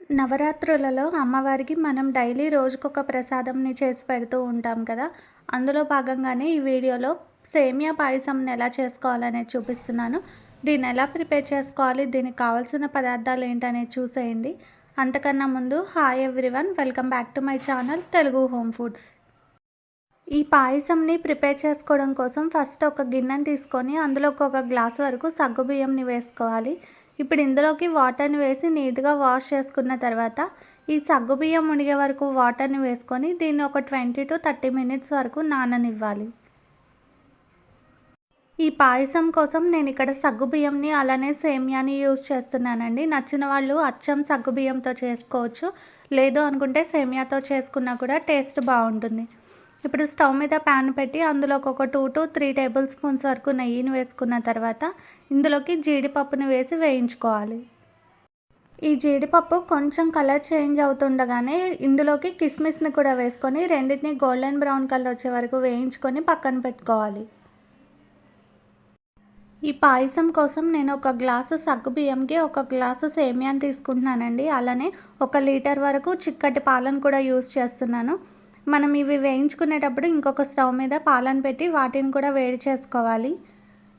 నవరాత్రులలో అమ్మవారికి మనం డైలీ రోజుకొక ప్రసాదంని చేసి పెడుతూ ఉంటాం కదా! అందులో భాగంగానే ఈ వీడియోలో సేమియా పాయసంని ఎలా చేసుకోవాలనేది చూపిస్తున్నాను. దీన్ని ఎలా ప్రిపేర్ చేసుకోవాలి, దీనికి కావాల్సిన పదార్థాలు ఏంటనేది చూసేయండి. అంతకన్నా ముందు hi everyone, welcome back to my channel Telugu home foods. ఈ పాయసంని ప్రిపేర్ చేసుకోవడం కోసం ఫస్ట్ ఒక గిన్నెని తీసుకొని అందులోకి ఒక గ్లాస్ వరకు సగ్గుబియ్యంని వేసుకోవాలి. ఇప్పుడు ఇందులోకి వాటర్ని వేసి నీట్గా వాష్ చేసుకున్న తర్వాత ఈ సగ్గుబియ్యం మునిగే వరకు వాటర్ని వేసుకొని దీన్ని ఒక 20 to 30 మినిట్స్ వరకు నాననివ్వాలి. ఈ పాయసం కోసం నేను ఇక్కడ సగ్గుబియ్యంని అలానే సేమియాని యూజ్ చేస్తున్నానండి. నచ్చిన వాళ్ళు అచ్చం సగ్గుబియ్యంతో చేసుకోవచ్చు, లేదు అనుకుంటే సేమియాతో చేసుకున్నా కూడా టేస్ట్ బాగుంటుంది. ఇప్పుడు స్టవ్ మీద ప్యాన్ పెట్టి అందులోకి ఒక 2 to 3 టేబుల్ స్పూన్స్ వరకు నెయ్యిని వేసుకున్న తర్వాత ఇందులోకి జీడిపప్పుని వేసి వేయించుకోవాలి. ఈ జీడిపప్పు కొంచెం కలర్ చేంజ్ అవుతుండగానే ఇందులోకి కిస్మిస్ని కూడా వేసుకొని రెండింటిని గోల్డెన్ బ్రౌన్ కలర్ వచ్చే వరకు వేయించుకొని పక్కన పెట్టుకోవాలి. ఈ పాయసం కోసం నేను ఒక గ్లాసు సగ్గుబియ్యంకి ఒక గ్లాసు సేమియాని తీసుకుంటున్నానండి. అలానే 1 లీటర్ వరకు చిక్కటి పాలను కూడా యూజ్ చేస్తున్నాను. మనం ఇవి వేయించుకునేటప్పుడు ఇంకొక స్టవ్ మీద పాలను పెట్టి వాటిని కూడా వేడి చేసుకోవాలి.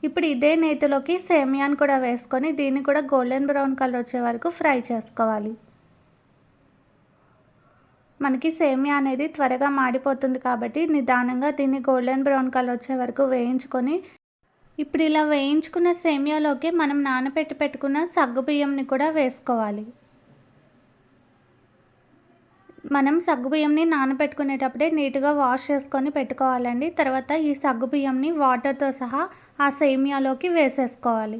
ఇప్పుడు ఇదే నేతిలోకి సేమియాని కూడా వేసుకొని దీన్ని కూడా గోల్డెన్ బ్రౌన్ కలర్ వచ్చే వరకు ఫ్రై చేసుకోవాలి. మనకి సేమియా అనేది త్వరగా మాడిపోతుంది కాబట్టి నిదానంగా దీన్ని గోల్డెన్ బ్రౌన్ కలర్ వచ్చే వరకు వేయించుకొని ఇప్పుడు ఇలా వేయించుకున్న సేమియాలోకి మనం నానబెట్టి పెట్టుకున్న సగ్గుబియ్యంని కూడా వేసుకోవాలి. మనం సగ్గుబియ్యంని నానబెట్టుకునేటప్పుడే నీట్గా వాష్ చేసుకొని పెట్టుకోవాలండి. తర్వాత ఈ సగ్గుబియ్యంని వాటర్తో సహా ఆ సేమియాలోకి వేసేసుకోవాలి.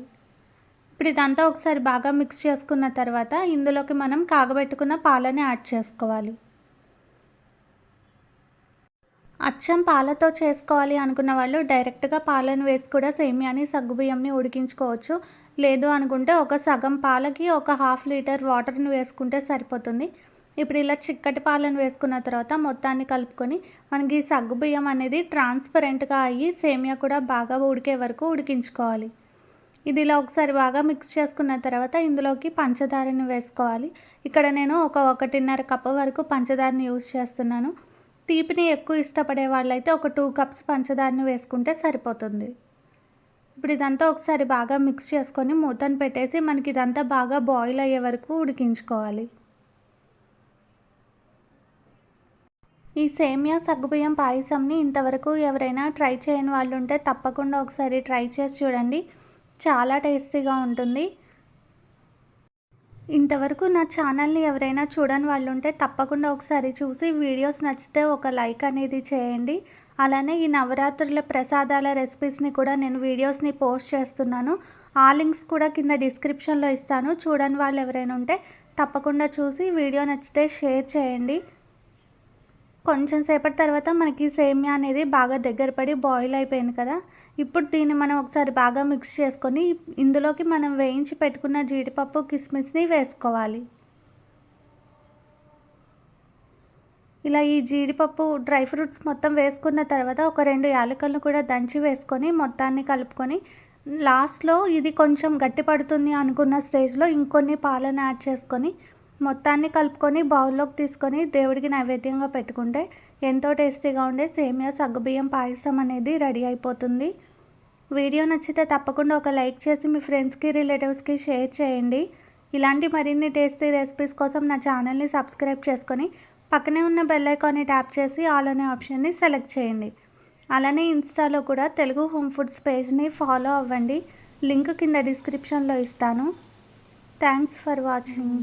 ఇప్పుడు ఇదంతా ఒకసారి బాగా మిక్స్ చేసుకున్న తర్వాత ఇందులోకి మనం కాగబెట్టుకున్న పాలని యాడ్ చేసుకోవాలి. అచ్చం పాలతో చేసుకోవాలి అనుకున్న వాళ్ళు డైరెక్ట్గా పాలను వేసి కూడా సేమియాని సగ్గుబియ్యంని ఉడికించుకోవచ్చు, లేదు అనుకుంటే ఒక సగం పాలకి ఒక 1/2 లీటర్ వాటర్ని వేసుకుంటే సరిపోతుంది. ఇప్పుడు ఇలా చిక్కటి పాలను వేసుకున్న తర్వాత మొత్తాన్ని కలుపుకొని మనకి సగ్గుబియ్యం అనేది ట్రాన్స్పరెంట్గా అయ్యి సేమియా కూడా బాగా ఉడికే వరకు ఉడికించుకోవాలి. ఇది ఇలా ఒకసారి బాగా మిక్స్ చేసుకున్న తర్వాత ఇందులోకి పంచదారని వేసుకోవాలి. ఇక్కడ నేను ఒక 1.5 కప్పు వరకు పంచదారని యూజ్ చేస్తున్నాను. తీపిని ఎక్కువ ఇష్టపడే వాళ్ళైతే ఒక 2 కప్స్ పంచదారని వేసుకుంటే సరిపోతుంది. ఇప్పుడు ఇదంతా ఒకసారి బాగా మిక్స్ చేసుకొని మూతను పెట్టేసి మనకి ఇదంతా బాగా బాయిల్ అయ్యే వరకు ఉడికించుకోవాలి. ఈ సేమియా సగ్గుబియ్యం పాయసంని ఇంతవరకు ఎవరైనా ట్రై చేయని వాళ్ళు ఉంటే తప్పకుండా ఒకసారి ట్రై చేసి చూడండి, చాలా టేస్టీగా ఉంటుంది. ఇంతవరకు నా ఛానల్ని ఎవరైనా చూడని వాళ్ళు ఉంటే తప్పకుండా ఒకసారి చూసి వీడియోస్ నచ్చితే ఒక లైక్ అనేది చేయండి. అలానే ఈ నవరాత్రుల ప్రసాదాల రెసిపీస్ని కూడా నేను వీడియోస్ని పోస్ట్ చేస్తున్నాను. ఆ లింక్స్ కూడా కింద డిస్క్రిప్షన్లో ఇస్తాను. చూడని వాళ్ళు ఎవరైనా ఉంటే తప్పకుండా చూసి వీడియో నచ్చితే షేర్ చేయండి. కొంచెం సేపటి తర్వాత మనకి సేమియా అనేది బాగా దగ్గర పడి బాయిల్ అయిపోయింది కదా. ఇప్పుడు దీన్ని మనం ఒకసారి బాగా మిక్స్ చేసుకొని ఇందులోకి మనం వేయించి పెట్టుకున్న జీడిపప్పు కిస్మిస్ని వేసుకోవాలి. ఇలా ఈ జీడిపప్పు డ్రై ఫ్రూట్స్ మొత్తం వేసుకున్న తర్వాత ఒక 2 యాలకులను కూడా దంచి వేసుకొని మొత్తాన్ని కలుపుకొని లాస్ట్లో ఇది కొంచెం గట్టి పడుతుంది అనుకున్న స్టేజ్లో ఇంకొన్ని పాలను యాడ్ చేసుకొని మొత్తాన్ని కలుపుకొని బౌల్లోకి తీసుకొని దేవుడికి నైవేద్యంగా పెట్టుకుంటే ఎంతో టేస్టీగా ఉండే సేమియా సగ్గుబియ్యం పాయసం అనేది రెడీ అయిపోతుంది. వీడియో నచ్చితే తప్పకుండా ఒక లైక్ చేసి మీ ఫ్రెండ్స్కి రిలేటివ్స్కి షేర్ చేయండి. ఇలాంటి మరిన్ని టేస్టీ రెసిపీస్ కోసం నా ఛానల్ని సబ్స్క్రైబ్ చేసుకొని పక్కనే ఉన్న బెల్ ఐకాన్ని ట్యాప్ చేసి ఆల్ అనే ఆప్షన్ని సెలెక్ట్ చేయండి. అలానే ఇన్స్టాలో కూడా తెలుగు హోమ్ ఫుడ్స్ పేజ్ని ఫాలో అవ్వండి. లింక్ కింద డిస్క్రిప్షన్లో ఇస్తాను. Thanks for watching.